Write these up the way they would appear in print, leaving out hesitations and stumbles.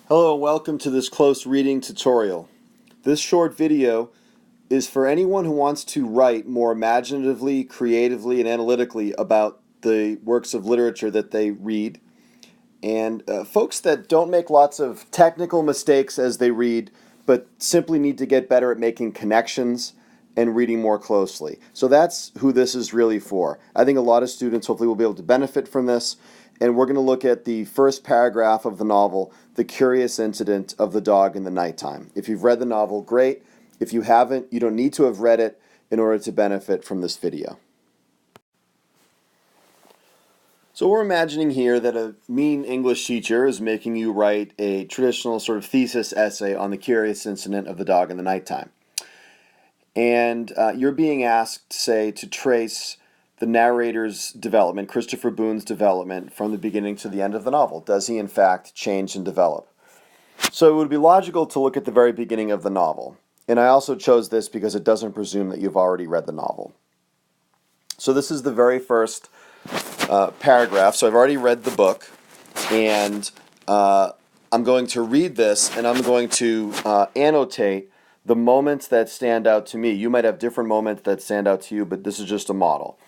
Hello and welcome to this close reading tutorial. This short video is for anyone who wants to write more imaginatively, creatively, and analytically about the works of literature that they read, and folks that don't make lots of technical mistakes as they read, but simply need to get better at making connections and reading more closely. So that's who this is really for. I think a lot of students hopefully will be able to benefit from this. And we're going to look at the first paragraph of the novel, The Curious Incident of the Dog in the Nighttime. If you've read the novel, great. If you haven't, you don't need to have read it in order to benefit from this video. So we're imagining here that a mean English teacher is making you write a traditional sort of thesis essay on the curious incident of the dog in the nighttime. And you're being asked, say, to trace the narrator's development, Christopher Boone's development, from the beginning to the end of the novel. Does he, in fact, change and develop? So it would be logical to look at the very beginning of the novel. And I also chose this because it doesn't presume that you've already read the novel. So this is the very first paragraph. So I've already read the book, and I'm going to read this, and I'm going to annotate the moments that stand out to me. You might have different moments that stand out to you, but this is just a model.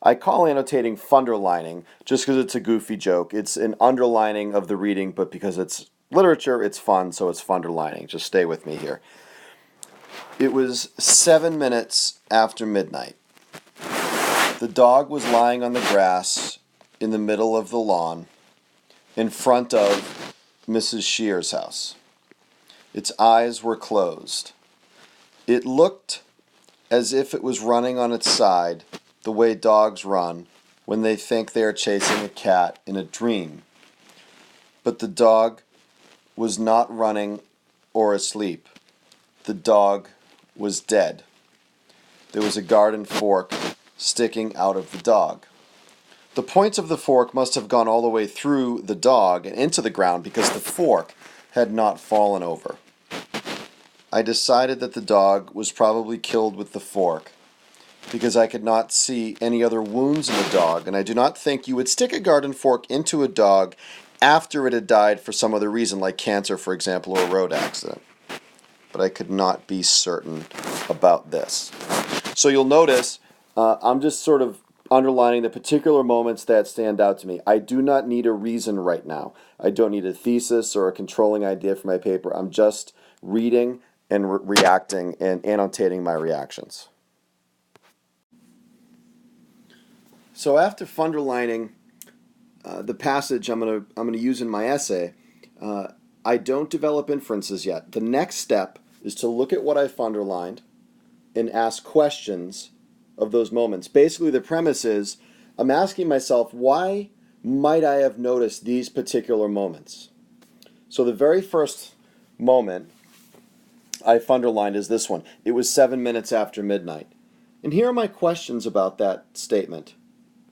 I call annotating funderlining just because it's a goofy joke. It's an underlining of the reading, but because it's literature, it's fun, so it's funderlining. Just stay with me here. It was 7 minutes after midnight. The dog was lying on the grass in the middle of the lawn in front of Mrs. Shear's house. Its eyes were closed. It looked as if it was running on its side, the way dogs run when they think they are chasing a cat in a dream. But the dog was not running or asleep. The dog was dead. There was a garden fork sticking out of the dog. The points of the fork must have gone all the way through the dog and into the ground because the fork had not fallen over. I decided that the dog was probably killed with the fork because I could not see any other wounds in the dog, and I do not think you would stick a garden fork into a dog after it had died for some other reason, like cancer, for example, or a road accident. But I could not be certain about this. So you'll notice I'm just sort of underlining the particular moments that stand out to me. I do not need a reason right now. I don't need a thesis or a controlling idea for my paper. I'm just reading and reacting and annotating my reactions. So after funderlining the passage I'm gonna use in my essay, I don't develop inferences yet. The next step is to look at what I've underlined and ask questions of those moments. Basically, the premise is I'm asking myself, why might I have noticed these particular moments? So the very first moment I've underlined is this one. It was 7 minutes after midnight. And here are my questions about that statement.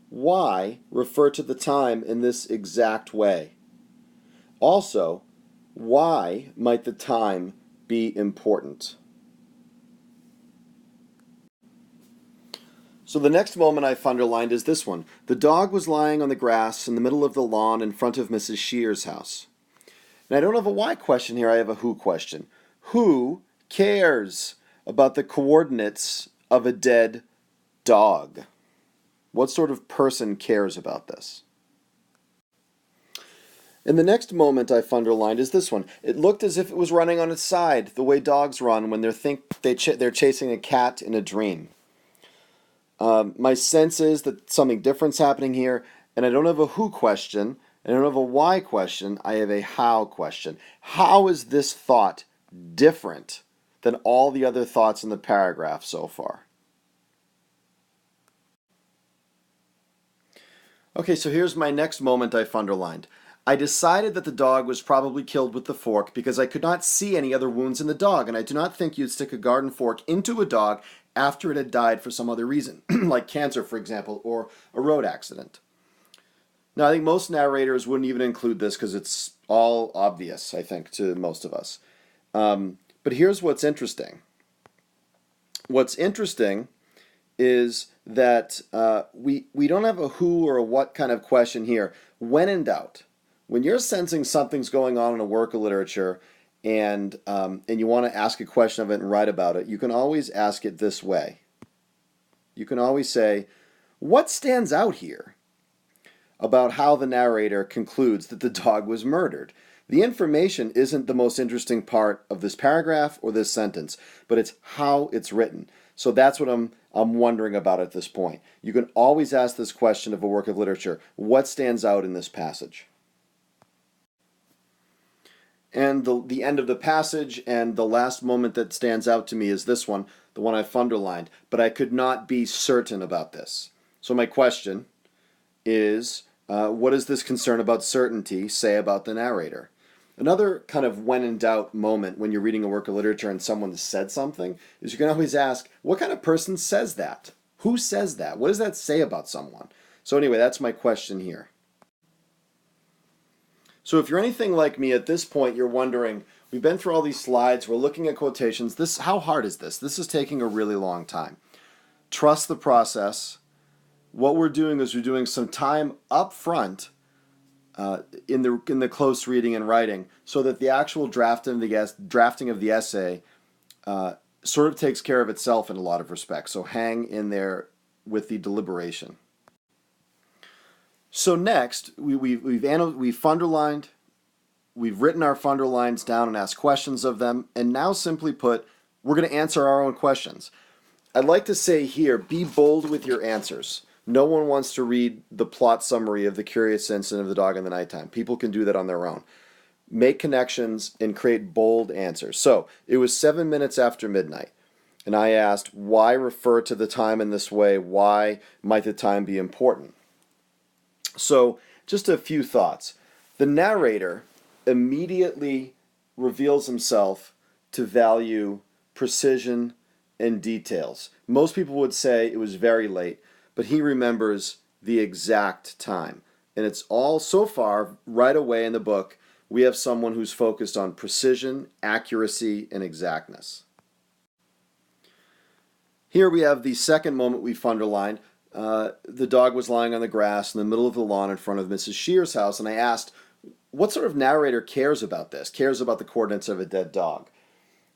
Why refer to the time in this exact way? Also, why might the time be important? So the next moment I've underlined is this one. The dog was lying on the grass in the middle of the lawn in front of Mrs. Shear's house. And I don't have a why question here, I have a who question. Who cares about the coordinates of a dead dog? What sort of person cares about this? And the next moment I've underlined is this one. It looked as if it was running on its side, the way dogs run when they're chasing a cat in a dream. My sense is that something different's happening here, and I don't have a who question, and I don't have a why question, I have a how question. How is this thought different than all the other thoughts in the paragraph so far? Okay, so here's my next moment I've underlined. I decided that the dog was probably killed with the fork because I could not see any other wounds in the dog, and I do not think you'd stick a garden fork into a dog after it had died for some other reason, like cancer, for example, or a road accident. Now, I think most narrators wouldn't even include this because it's all obvious, I think, to most of us. But here's what's interesting. What's interesting is that we don't have a who or a what kind of question here. When in doubt, when you're sensing something's going on in a work of literature and you want to ask a question of it and write about it, you can always ask it this way. You can always say, what stands out here about how the narrator concludes that the dog was murdered? The information isn't the most interesting part of this paragraph or this sentence, but it's how it's written. So that's what I'm wondering about at this point. You can always ask this question of a work of literature. What stands out in this passage? And the end of the passage and the last moment that stands out to me is this one, the one I've underlined. But I could not be certain about this. So my question is, what does this concern about certainty say about the narrator? Another kind of when in doubt moment when you're reading a work of literature and someone has said something is you can always ask, what kind of person says that? Who says that? What does that say about someone? So anyway, that's my question here. So if you're anything like me at this point, you're wondering, we've been through all these slides, we're looking at quotations. How hard is this? This is taking a really long time. Trust the process. What we're doing is we're doing some time up front in the close reading and writing, so that the actual drafting of the essay sort of takes care of itself in a lot of respects. So hang in there with the deliberation. So next, we've underlined, we've written our underlines down and asked questions of them, and now simply put, we're going to answer our own questions. I'd like to say here, be bold with your answers. No one wants to read the plot summary of The Curious Incident of the Dog in the Nighttime. People can do that on their own. Make connections and create bold answers. So, it was 7 minutes after midnight, and I asked, why refer to the time in this way? Why might the time be important? So, just a few thoughts. The narrator immediately reveals himself to value precision and details. Most people would say it was very late, but he remembers the exact time. And it's all, so far, right away in the book, we have someone who's focused on precision, accuracy, and exactness. Here we have the second moment we've underlined. The dog was lying on the grass in the middle of the lawn in front of Mrs. Shear's house, and I asked, what sort of narrator cares about this, cares about the coordinates of a dead dog?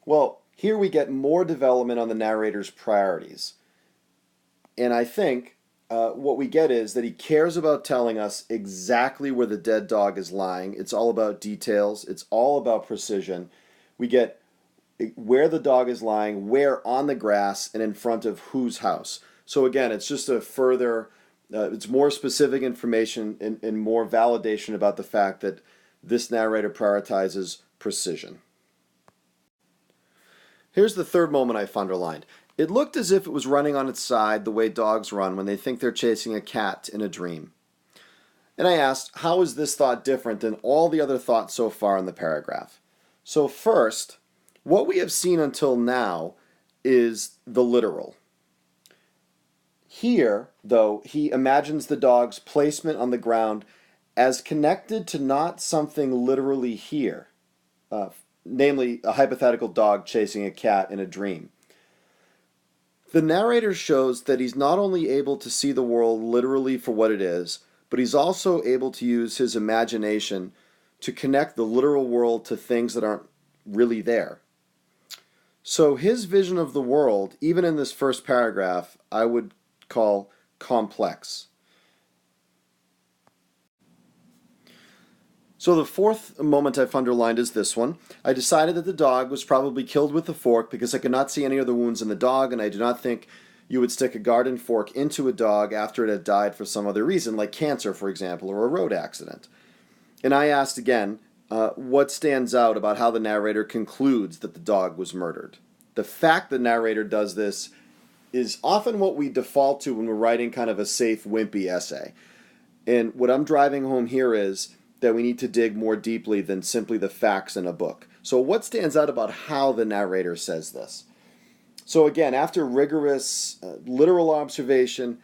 Well, here we get more development on the narrator's priorities. And I think what we get is that he cares about telling us exactly where the dead dog is lying. It's all about details. It's all about precision. We get where the dog is lying, where on the grass, and in front of whose house. So again, it's just a further, it's more specific information and more validation about the fact that this narrator prioritizes precision. Here's the third moment I've underlined. It looked as if it was running on its side the way dogs run when they think they're chasing a cat in a dream. And I asked, how is this thought different than all the other thoughts so far in the paragraph? So first, what we have seen until now is the literal. Here, though, he imagines the dog's placement on the ground as connected to not something literally here, namely a hypothetical dog chasing a cat in a dream. The narrator shows that he's not only able to see the world literally for what it is, but he's also able to use his imagination to connect the literal world to things that aren't really there. So his vision of the world, even in this first paragraph, I would call complex. So the fourth moment I've underlined is this one. I decided that the dog was probably killed with a fork because I could not see any other wounds in the dog, and I do not think you would stick a garden fork into a dog after it had died for some other reason, like cancer, for example, or a road accident. And I asked again, what stands out about how the narrator concludes that the dog was murdered? The fact the narrator does this is often what we default to when we're writing kind of a safe, wimpy essay. And what I'm driving home here is that we need to dig more deeply than simply the facts in a book. So what stands out about how the narrator says this? So again, after rigorous literal observation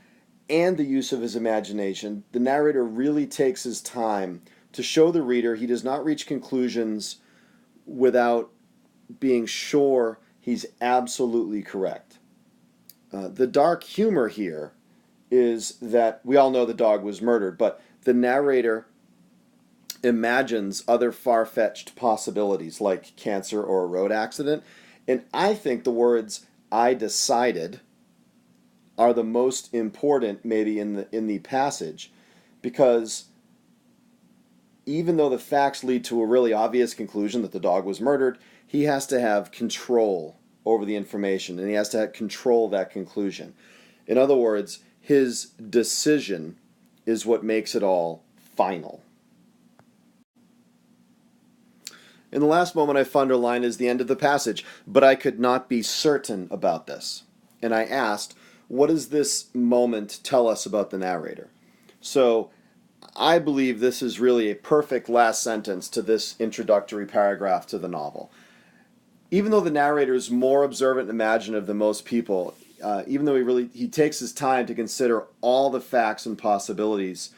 and the use of his imagination, the narrator really takes his time to show the reader he does not reach conclusions without being sure he's absolutely correct. The dark humor here is that we all know the dog was murdered, but the narrator imagines other far-fetched possibilities like cancer or a road accident. And I think the words "I decided" are the most important maybe in the passage, because even though the facts lead to a really obvious conclusion that the dog was murdered, he has to have control over the information, and he has to control that conclusion. In other words, his decision is what makes it all final. And the last moment I've underlined is the end of the passage. But I could not be certain about this. And I asked, what does this moment tell us about the narrator? So I believe this is really a perfect last sentence to this introductory paragraph to the novel. Even though the narrator is more observant and imaginative than most people, even though he takes his time to consider all the facts and possibilities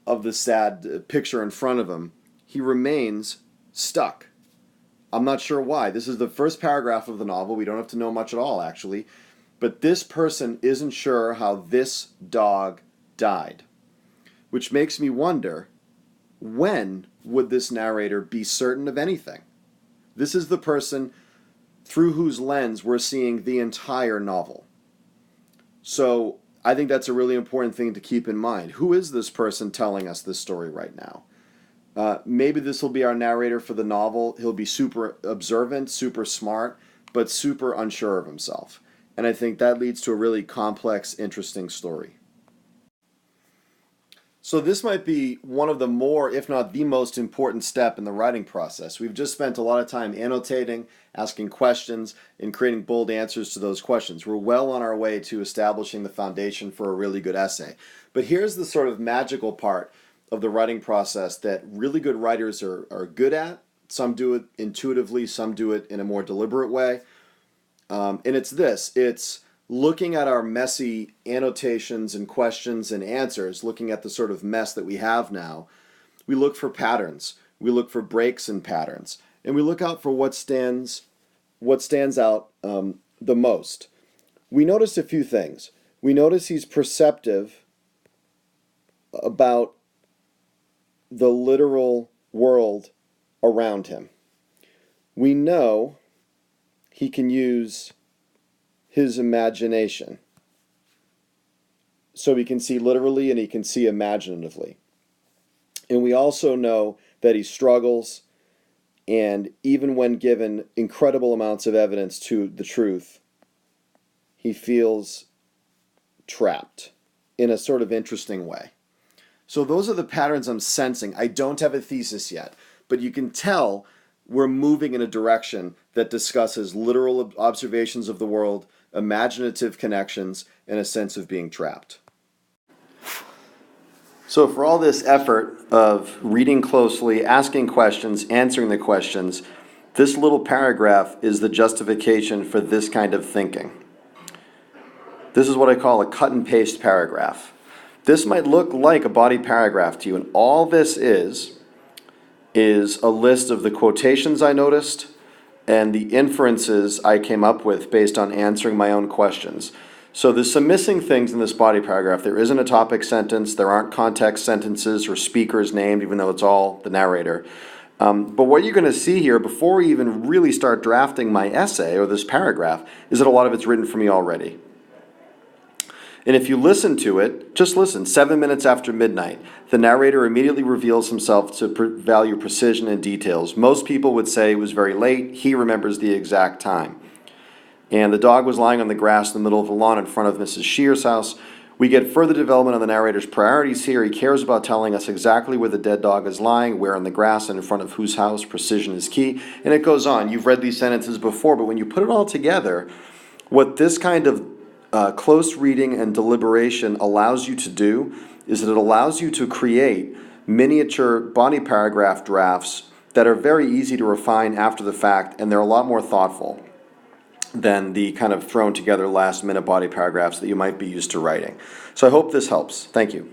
of the sad picture in front of him, he remains stuck. I'm not sure why. This is the first paragraph of the novel. We don't have to know much at all, actually. But this person isn't sure how this dog died, which makes me wonder, when would this narrator be certain of anything? This is the person through whose lens we're seeing the entire novel. So I think that's a really important thing to keep in mind. Who is this person telling us this story right now? Maybe this will be our narrator for the novel. He'll be super observant, super smart, but super unsure of himself. And I think that leads to a really complex, interesting story. So this might be one of the more, if not the most important step in the writing process. We've just spent a lot of time annotating, asking questions, and creating bold answers to those questions. We're well on our way to establishing the foundation for a really good essay. But here's the sort of magical part of the writing process that really good writers are good at. Some do it intuitively, some do it in a more deliberate way. And it's looking at our messy annotations and questions and answers, looking at the sort of mess that we have now. We look for patterns. We look for breaks in patterns. And we look out for what stands out the most. We notice a few things. We notice he's perceptive about the literal world around him. We know he can use his imagination. So he can see literally and he can see imaginatively. And we also know that he struggles, and even when given incredible amounts of evidence to the truth, he feels trapped in a sort of interesting way. So those are the patterns I'm sensing. I don't have a thesis yet, but you can tell we're moving in a direction that discusses literal observations of the world, imaginative connections, and a sense of being trapped. So for all this effort of reading closely, asking questions, answering the questions, this little paragraph is the justification for this kind of thinking. This is what I call a cut and paste paragraph. This might look like a body paragraph to you, and all this is a list of the quotations I noticed and the inferences I came up with based on answering my own questions. So there's some missing things in this body paragraph. There isn't a topic sentence, there aren't context sentences or speakers named, even though it's all the narrator. But what you're going to see here before we even really start drafting my essay or this paragraph is that a lot of it's written for me already. And if you listen to it, just listen, 7 minutes after midnight, the narrator immediately reveals himself to value precision and details. Most people would say it was very late. He remembers the exact time. And the dog was lying on the grass in the middle of the lawn in front of Mrs. Shear's house. We get further development on the narrator's priorities here. He cares about telling us exactly where the dead dog is lying, where on the grass, and in front of whose house. Precision is key. And it goes on. You've read these sentences before, but when you put it all together, what this kind of close reading and deliberation allows you to do is that it allows you to create miniature body paragraph drafts that are very easy to refine after the fact, and they're a lot more thoughtful than the kind of thrown together last minute body paragraphs that you might be used to writing. So I hope this helps. Thank you.